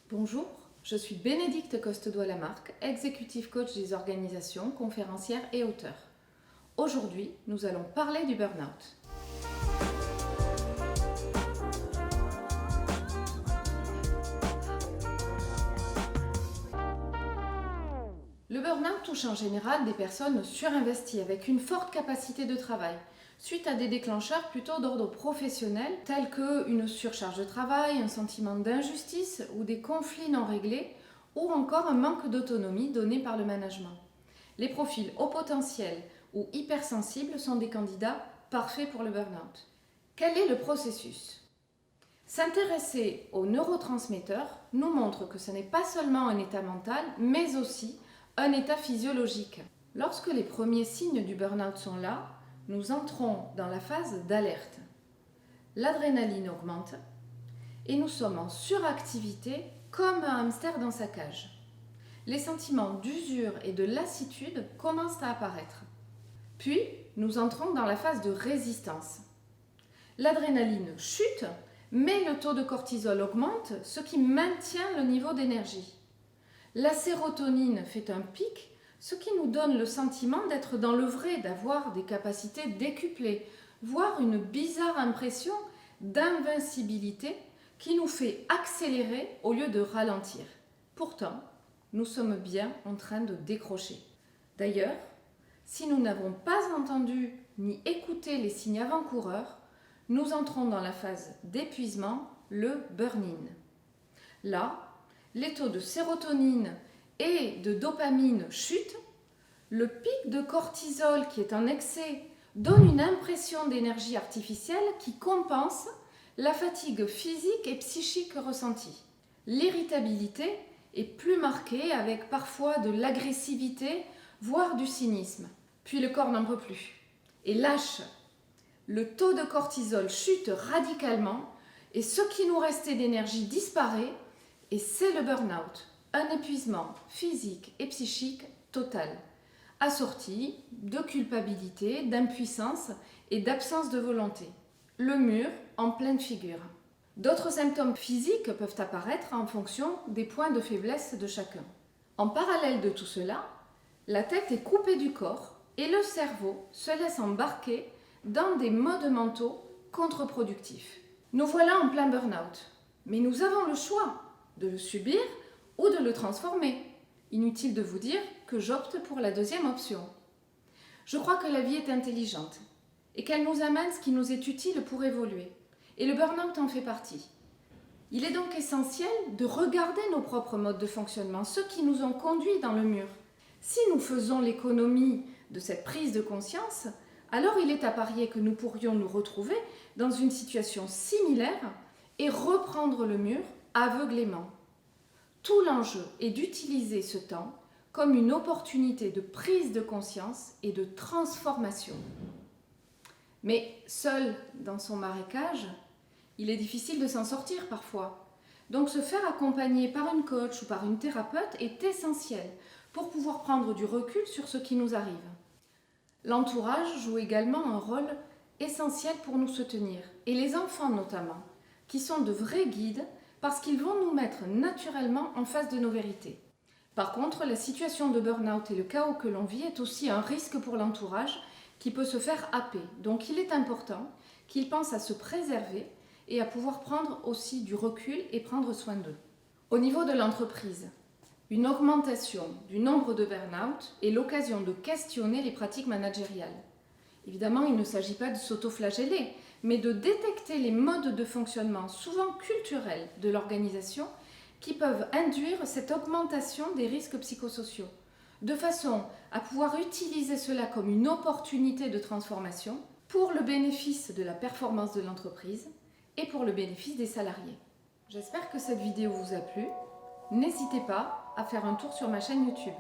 Bonjour, je suis Bénédicte Costedois-Lamarque, executive coach des organisations, conférencière et auteure. Aujourd'hui, nous allons parler du burn-out. Le burn-out touche en général des personnes surinvesties avec une forte capacité de travail, suite à des déclencheurs plutôt d'ordre professionnel, tels qu'une surcharge de travail, un sentiment d'injustice ou des conflits non réglés, ou encore un manque d'autonomie donné par le management. Les profils haut potentiel ou hypersensibles sont des candidats parfaits pour le burn-out. Quel est le processus ? S'intéresser aux neurotransmetteurs nous montre que ce n'est pas seulement un état mental, mais aussi un état physiologique. Lorsque les premiers signes du burn-out sont là, nous entrons dans la phase d'alerte. L'adrénaline augmente et nous sommes en suractivité comme un hamster dans sa cage. Les sentiments d'usure et de lassitude commencent à apparaître. Puis, nous entrons dans la phase de résistance. L'adrénaline chute, mais le taux de cortisol augmente, ce qui maintient le niveau d'énergie. La sérotonine fait un pic, ce qui nous donne le sentiment d'être dans le vrai, d'avoir des capacités décuplées, voire une bizarre impression d'invincibilité qui nous fait accélérer au lieu de ralentir. Pourtant, nous sommes bien en train de décrocher. D'ailleurs, si nous n'avons pas entendu ni écouté les signes avant-coureurs, nous entrons dans la phase d'épuisement, le burn-in. Là, les taux de sérotonine et de dopamine chutent, le pic de cortisol qui est en excès donne une impression d'énergie artificielle qui compense la fatigue physique et psychique ressentie. L'irritabilité est plus marquée avec parfois de l'agressivité, voire du cynisme. Puis le corps n'en peut plus et lâche. Le taux de cortisol chute radicalement et ce qui nous restait d'énergie disparaît et c'est le burn-out, un épuisement physique et psychique total, assorti de culpabilité, d'impuissance et d'absence de volonté. Le mur en pleine figure. D'autres symptômes physiques peuvent apparaître en fonction des points de faiblesse de chacun. En parallèle de tout cela, la tête est coupée du corps et le cerveau se laisse embarquer dans des modes mentaux contre-productifs. Nous voilà en plein burn-out, mais nous avons le choix de le subir ou de le transformer. Inutile de vous dire que j'opte pour la deuxième option. Je crois que la vie est intelligente et qu'elle nous amène ce qui nous est utile pour évoluer. Et le burn-out en fait partie. Il est donc essentiel de regarder nos propres modes de fonctionnement, ceux qui nous ont conduits dans le mur. Si nous faisons l'économie de cette prise de conscience, alors il est à parier que nous pourrions nous retrouver dans une situation similaire et reprendre le mur aveuglément. Tout l'enjeu est d'utiliser ce temps comme une opportunité de prise de conscience et de transformation. Mais seul dans son marécage, il est difficile de s'en sortir parfois. Donc se faire accompagner par une coach ou par une thérapeute est essentiel pour pouvoir prendre du recul sur ce qui nous arrive. L'entourage joue également un rôle essentiel pour nous soutenir, et les enfants notamment, qui sont de vrais guides parce qu'ils vont nous mettre naturellement en face de nos vérités. Par contre, la situation de burn-out et le chaos que l'on vit est aussi un risque pour l'entourage qui peut se faire happer. Donc il est important qu'ils pensent à se préserver et à pouvoir prendre aussi du recul et prendre soin d'eux. Au niveau de l'entreprise, une augmentation du nombre de burn-out est l'occasion de questionner les pratiques managériales. Évidemment, il ne s'agit pas de s'auto-flageller, mais de détecter les modes de fonctionnement, souvent culturels, de l'organisation qui peuvent induire cette augmentation des risques psychosociaux, de façon à pouvoir utiliser cela comme une opportunité de transformation pour le bénéfice de la performance de l'entreprise et pour le bénéfice des salariés. J'espère que cette vidéo vous a plu. N'hésitez pas à faire un tour sur ma chaîne YouTube.